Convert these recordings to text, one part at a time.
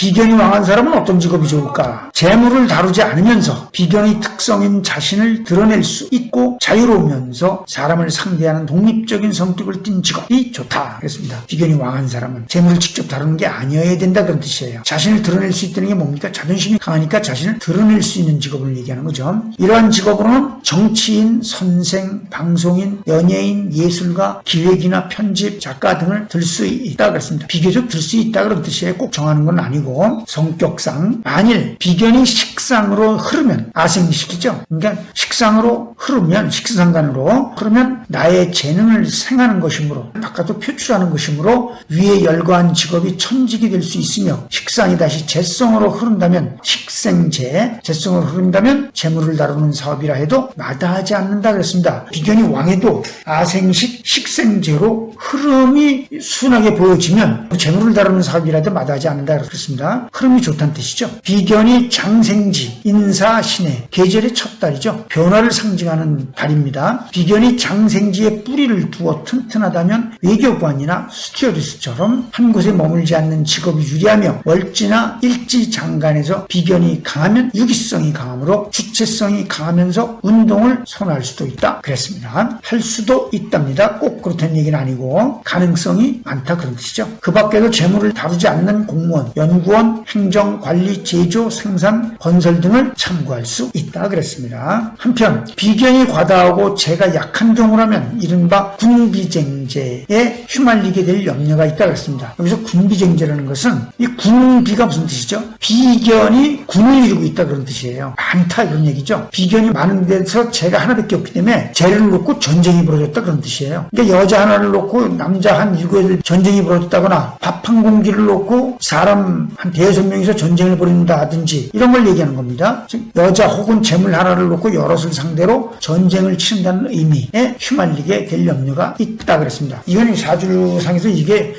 비견이 왕한 사람은 어떤 직업이 좋을까? 재물을 다루지 않으면서 비견의 특성인 자신을 드러낼 수 있고 자유로우면서 사람을 상대하는 독립적인 성격을 띤 직업이 좋다 그랬습니다. 비견이 왕한 사람은 재물을 직접 다루는 게 아니어야 된다 그런 뜻이에요. 자신을 드러낼 수 있다는 게 뭡니까? 자존심이 강하니까 자신을 드러낼 수 있는 직업을 얘기하는 거죠. 이러한 직업으로는 정치인, 선생, 방송인, 연예인, 예술가, 기획이나 편집, 작가 등을 들 수 있다 그랬습니다. 비교적 들 수 있다 그런 뜻이에요. 꼭 정하는 건 아니고 성격상 만일 비견이 식상으로 흐르면 아생식이죠. 그러니까 식상으로 흐르면 식상간으로 흐르면 나의 재능을 생하는 것이므로 바깥으로 표출하는 것이므로 위에 열거한 직업이 천직이 될 수 있으며 식상이 다시 재성으로 흐른다면 식생재, 재성으로 흐른다면 재물을 다루는 사업이라 해도 마다하지 않는다 그랬습니다. 비견이 왕해도 아생식, 식생재로 흐름이 순하게 보여지면 재물을 다루는 사업이라도 마다하지 않는다 그랬습니다. 흐름이 좋다는 뜻이죠. 비견이 장생지, 인사, 신해, 계절의 첫 달이죠. 변화를 상징하는 달입니다. 비견이 장생지에 뿌리를 두어 튼튼하다면 외교관이나 스튜어디스처럼 한 곳에 머물지 않는 직업이 유리하며 월지나 일지 장간에서 비견이 강하면 유기성이 강하므로 주체성이 강하면서 운동을 선호할 수도 있다 그랬습니다. 할 수도 있답니다. 꼭 그렇다는 얘기는 아니고 가능성이 많다 그런 뜻이죠. 그 밖에도 재물을 다루지 않는 공무원, 연구원, 행정, 관리, 제조, 생산, 건설 등을 참고할 수 있다 그랬습니다. 한편 비견이 과다하고 재가 약한 경우라면 이른바 군비쟁제에 휘말리게 될 염려가 있다 그랬습니다. 여기서 군비쟁제라는 것은 이 군비가 무슨 뜻이죠? 비견이 군을 이루고 있다 그런 뜻이에요. 많다 그런 얘기죠. 비견이 많은 데서 재가 하나밖에 없기 때문에 재를 놓고 전쟁이 벌어졌다 그런 뜻이에요. 그러니까 여자 하나를 놓고 남자 한 7, 전쟁이 벌어졌다거나 밥 한 공기를 놓고 사람 한 5-6명이서 전쟁을 벌인다든지 이런 걸 얘기하는 겁니다. 즉 여자 혹은 재물 하나를 놓고 여럿을 상대로 전쟁을 치른다는 의미에 휘말리게 될 염려가 있다 그랬습니다. 이건 사주상에서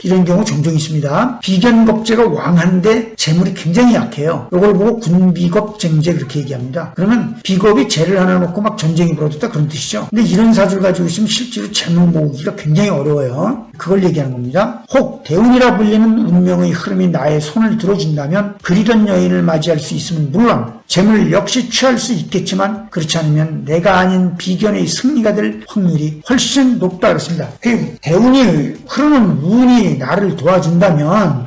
이런 경우 종종 있습니다. 비견겁제가 왕한데 재물이 굉장히 약해요. 이걸 보고 군비겁쟁제 그렇게 얘기합니다. 그러면 비겁이 재를 하나 놓고 막 전쟁이 벌어졌다 그런 뜻이죠. 근데 이런 사주를 가지고 있으면 실제로 재물 모으기가 굉장히 어려워요. 그걸 얘기하는 겁니다. 혹 대운이라 불리는 운명의 흐름이 나의 손을 들어준다면 그리던 여인을 맞이할 수 있으면 물론 재물 역시 취할 수 있겠지만 그렇지 않으면 내가 아닌 비견의 승리가 될 확률이 훨씬 높다 그랬습니다. 대운이 흐르는 운이 나를 도와준다면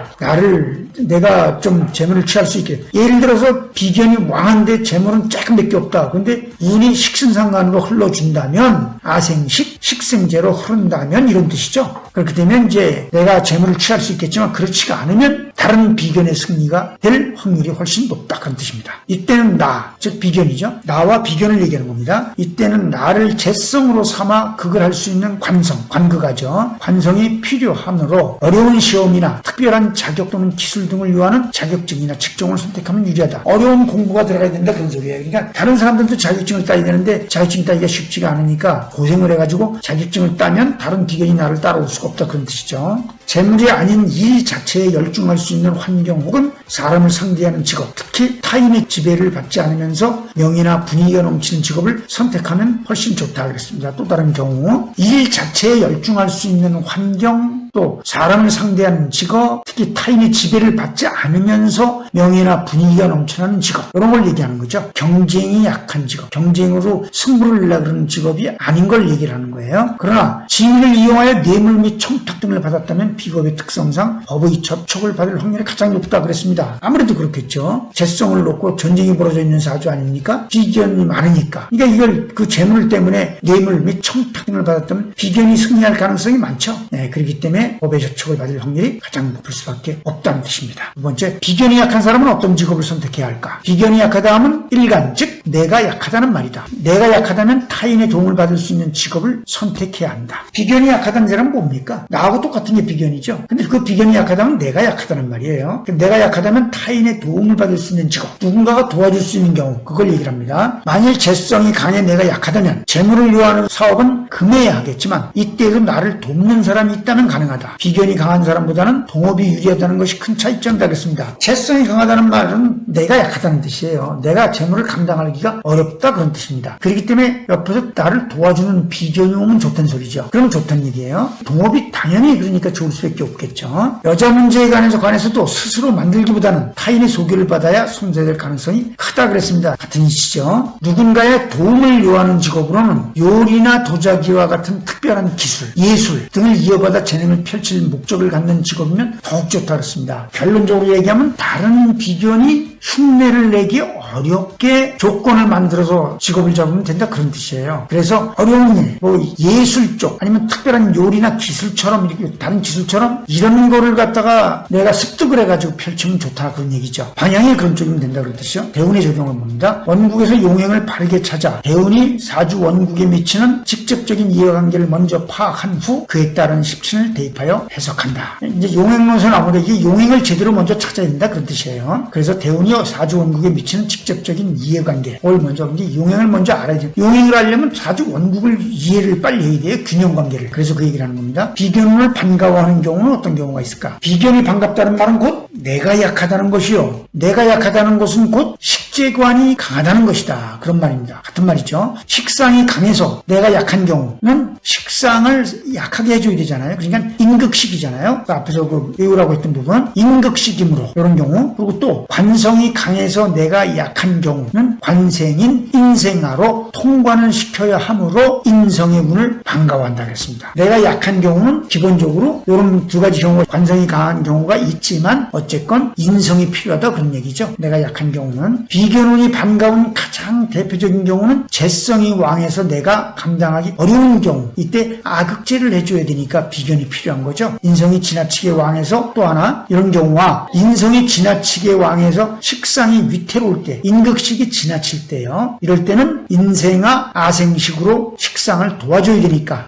내가 좀 재물을 취할 수 있게. 예를 들어서 비견이 왕한데 재물은 조금밖에 없다. 근데 운이 식신상간으로 흘러준다면 아생식, 식생재로 흐른다면 이런 뜻이죠. 그렇게 되면 이제 내가 재물을 취할 수 있겠지만 그렇지가 않으면 다른 비견의 승리가 될 확률이 훨씬 높다 그런 뜻입니다. 이때는 나, 즉 비견이죠. 나와 비견을 얘기하는 겁니다. 이때는 나를 재성으로 삼아 그걸 할 수 있는 관성, 관극하죠. 관성이 필요하므로 어려운 시험이나 특별한 자격 또는 기술 등을 요하는 자격증이나 직종을 선택하면 유리하다. 어려운 공부가 들어가야 된다 그런 소리예요. 그러니까 다른 사람들도 자격증을 따야 되는데 자격증 따기가 쉽지가 않으니까 고생을 해가지고 자격증을 따면 다른 비견이 나를 따라올 수가 없다 그런 뜻이죠. 재물이 아닌 일 자체에 열중할 수 있는 환경 혹은 사람을 상대하는 직업, 특히 타인의 지배를 받지 않으면서 명예나 분위기가 넘치는 직업을 선택하면 훨씬 좋다 그랬습니다. 또 다른 경우 일 자체에 열중할 수 있는 환경, 또 사람을 상대하는 직업, 특히 타인의 지배를 받지 않으면서 명예나 분위기가 넘쳐나는 직업, 이런 걸 얘기하는 거죠. 경쟁이 약한 직업, 경쟁으로 승부를 내려고 그러는 직업이 아닌 걸 얘기를 하는 거예요. 그러나 지위를 이용하여 뇌물 및 청탁 등을 받았다면 비겁의 특성상 법의 접촉을 받을 확률이 가장 높다 그랬습니다. 아무래도 그렇겠죠. 재성을 놓고 전쟁이 벌어져 있는 사주 아닙니까? 비견이 많으니까. 그러니까 이걸 그 재물 때문에 뇌물 및 청탁 등을 받았다면 비견이 승리할 가능성이 많죠. 그렇기 때문에 법의 접촉을 받을 확률이 가장 높을 수밖에 없다는 뜻입니다. 두 번째, 비견이 약한 사람은 어떤 직업을 선택해야 할까? 비견이 약하다 하면 일간, 즉 내가 약하다는 말이다. 내가 약하다면 타인의 도움을 받을 수 있는 직업을 선택해야 한다. 비견이 약하다는 사람은 뭡니까? 나하고 똑같은 게 비견이죠. 근데 그 비견이 약하다면 내가 약하다는 말이에요. 내가 약하다면 타인의 도움을 받을 수 있는 직업, 누군가가 도와줄 수 있는 경우, 그걸 얘기를 합니다. 만일 재성이 강해 내가 약하다면 재물을 요하는 사업은 금해야 하겠지만 이때도 나를 돕는 사람이 있다면 가능하다. 강하다. 비견이 강한 사람보다는 동업이 유리하다는 것이 큰 차이점이 되겠습니다. 재성이 강하다는 말은 내가 약하다는 뜻이에요. 내가 재물을 감당하기가 어렵다 그런 뜻입니다. 그렇기 때문에 옆에서 나를 도와주는 비견이 오면 좋다는 소리죠. 그러면 좋다는 얘기예요. 동업이 당연히 그러니까 좋을 수밖에 없겠죠. 여자 문제에 관해서도 스스로 만들기보다는 타인의 소개를 받아야 성사될 가능성이 크다 그랬습니다. 같은 이치죠. 누군가의 도움을 요하는 직업으로는 요리나 도자기와 같은 특별한 기술, 예술 등을 이어받아 재능을 펼칠 목적을 갖는 직업이면 더욱 좋다 그랬습니다. 결론적으로 얘기하면 다른 비견이 흉내를 내기 어렵게 조건을 만들어서 직업을 잡으면 된다 그런 뜻이에요. 그래서 어려운 일, 예술 쪽 아니면 특별한 요리나 기술처럼 이렇게 다른 기술처럼 이런 거를 갖다가 내가 습득을 해가지고 펼치면 좋다 그런 얘기죠. 방향이 그런 쪽이면 된다 그런 뜻이죠. 대운의 적용을 봅니다. 원국에서 용행을 바르게 찾아 대운이 사주 원국에 미치는 직접적인 이해관계를 먼저 파악한 후 그에 따른 십신을 대입하여 해석한다. 이제 용행론에서 나오는데 이게 용행을 제대로 먼저 찾아야 된다 그런 뜻이에요. 그래서 대운이 사주 원국에 미치는 직접적인 이해관계를 먼저 이제 용행을 먼저 알아야 돼요. 용행을 하려면 사주 원국을 이해를 빨리 해야 돼요. 균형관계를. 그래서 그 얘기를 하는 겁니다. 비견을 반가워하는 경우는 어떤 경우가 있을까? 비견이 반갑다는 말은 곧 내가 약하다는 것이요. 내가 약하다는 것은 곧 식재관이 강하다는 것이다. 그런 말입니다. 같은 말이죠. 식상이 강해서 내가 약한 경우는 식상을 약하게 해줘야 되잖아요. 그러니까 인극식이잖아요. 앞에서 그 외우라고 했던 부분 인극식이므로 이런 경우. 그리고 또 관성이 강해서 내가 약한 경우는 관생인 인생아로 통관을 시켜야 하므로 인성의 운을 반가워한다 그랬습니다. 내가 약한 경우는 기본적으로 이런 두 가지 경우가 관성이 강한 경우가 있지만 어쨌건 인성이 필요하다 그런 얘기죠. 내가 약한 경우는 비견운이 반가운 가장 대표적인 경우는 재성이 왕해서 내가 감당하기 어려운 경우 이때 악극제를 해줘야 되니까 비견이 필요한 거죠. 인성이 지나치게 왕해서 또 하나 이런 경우와 인성이 지나치게 왕해서 식상이 위태로울 때 인극식이 지나칠 때요. 이럴 때는 인생아 아생식으로 식상을 도와줘야 되니까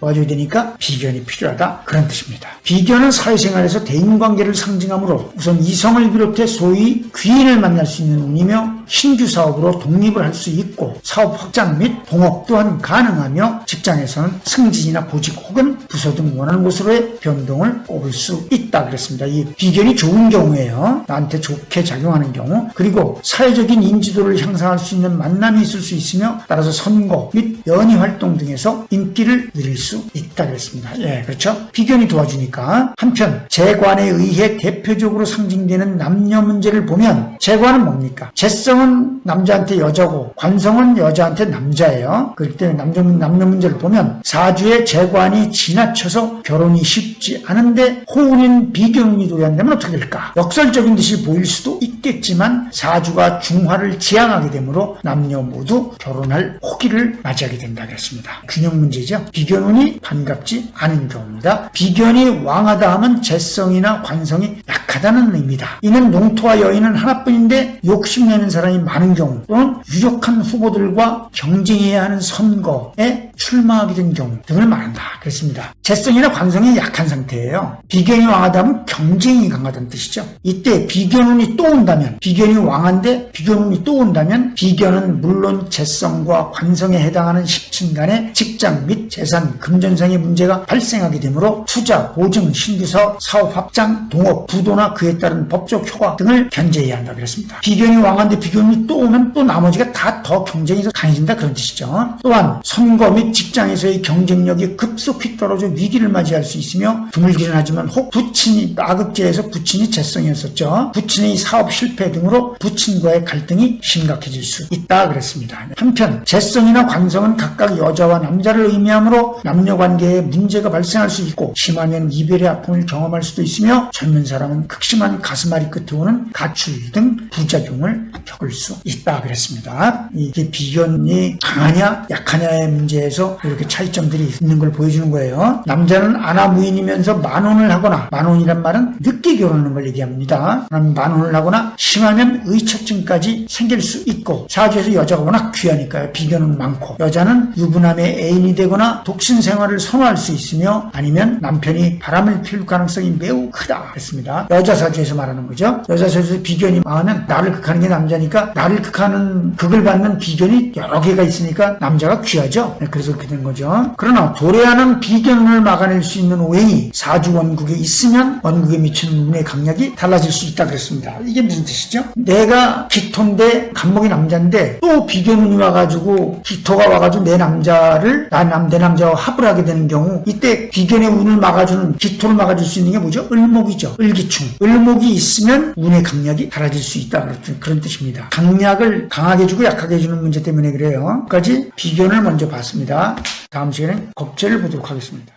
비견이 필요하다 그런 뜻입니다. 비견은 사회생활에서 대인관계를 상징하므로 우선 이성을 비롯해 소위 귀인을 만날 수 있는 운이며 신규 사업으로 독립을 할 수 있고 사업 확장 및 동업 또한 가능하며 직장에서는 승진이나 보직 혹은 부서 등 원하는 곳으로의 변동을 꼽을 수 있다 그랬습니다. 이 비견이 좋은 경우에요. 나한테 좋게 작용하는 경우 그리고 사회적인 인지도를 향상할 수 있는 만남이 있을 수 있으며 따라서 선거 및 연희 활동 등에서 인기를 누릴 수 있다 그랬습니다. 예, 그렇죠? 비견이 도와주니까. 한편 재관에 의해 대표적으로 상징되는 남녀 문제를 보면 재관은 뭡니까? 재성은 남자한테 여자고 관성은 여자한테 남자예요. 그렇기 때문에 남녀 문제를 보면 사주의 재관이 지나쳐서 결혼이 쉽지 않은데 호운인 비견운이 도약되면 어떻게 될까? 역설적인 듯이 보일 수도 있겠지만 사주가 중화를 지향하게 되므로 남녀 모두 결혼할 호기를 맞이하게 된다 그랬습니다. 균형 문제죠. 비견운이 반갑지 않은 경우입니다. 비견이 왕하다 하면 재성이나 관성이 약하다는 의미다. 이는 농토와 여인은 하나뿐인데 욕심내는 사람이 많은 경우 또는 유력한 후보들과 경쟁해야 하는 선거에 출마하게 된 경우 등을 말한다 그랬습니다. 재성이나 관성이 약한 상태예요. 비견이 왕하다면 경쟁이 강하다는 뜻이죠. 이때 비견운이 또 온다면 비견이 왕한데 비견운이 또 온다면 비견은 물론 재성과 관성에 해당하는 십친 간의 직장 및 재산, 금전상의 문제가 발생하게 되므로 투자, 보증, 신규사업, 사업 확장, 동업, 부도나 그에 따른 법적 효과 등을 견제해야 한다 그랬습니다. 비견이 왕한데 비견이 또 오면 또 나머지가 다 더 경쟁이 더 강해진다 그런 뜻이죠. 또한 선거 및 직장에서의 경쟁력이 급속히 떨어져 위기를 맞이할 수 있으며 드물기는 하지만 혹 부친이 악극제에서 부친이 재성이었었죠. 부친의 사업 실패 등으로 부친과의 갈등이 심각해질 수 있다 그랬습니다. 한편 재성이나 관성은 각각 여자와 남자를 의미하므로 남녀관계에 문제가 발생할 수 있고 심하면 이별의 아픔을 경험할 수도 있으며 젊은 사람은 극심한 가슴앓이 끝에 오는 가출 등 부작용을 겪을 수 있다 그랬습니다. 이게 비견이 강하냐 약하냐의 문제에서 이렇게 차이점들이 있는 걸 보여주는 거예요. 남자는 아나무인이면서 만혼을 하거나 만혼이란 말은 늦게 결혼하는 걸 얘기합니다. 만혼을 하거나 심하면 의처증까지 생길 수 있고 사주에서 여자가 워낙 귀하니까요. 비견은 많고 여자는 유부남의 애인이 되거나 독신 생활을 선호할 수 있으며 아니면 남편이 바람을 피울 가능성이 매우 크다 했습니다. 여자 사주에서 말하는 거죠. 여자 사주에서 비견이 많으면 나를 극하는 게 남자니까 나를 극하는 극을 받는 비견이 여러 개가 있으니까 남자가 귀하죠. 그래서 그래서 그렇게 된 거죠. 그러나 도래하는 비견을 막아낼 수 있는 오행이 사주 원국에 있으면 원국에 미치는 운의 강약이 달라질 수 있다 그랬습니다. 이게 무슨 뜻이죠? 내가 기토인데 간목이 남자인데 또 비견운이 와가지고 기토가 와가지고 내 남자와 합을 하게 되는 경우 이때 비견의 운을 막아주는 기토를 막아줄 수 있는 게 뭐죠? 을목이죠. 을기충. 을목이 있으면 운의 강약이 달라질 수 있다 그런 뜻입니다. 강약을 강하게 해주고 약하게 해주는 문제 때문에 그래요. 까지 비견을 먼저 봤습니다. 다음 시간에 겁재를 보도록 하겠습니다.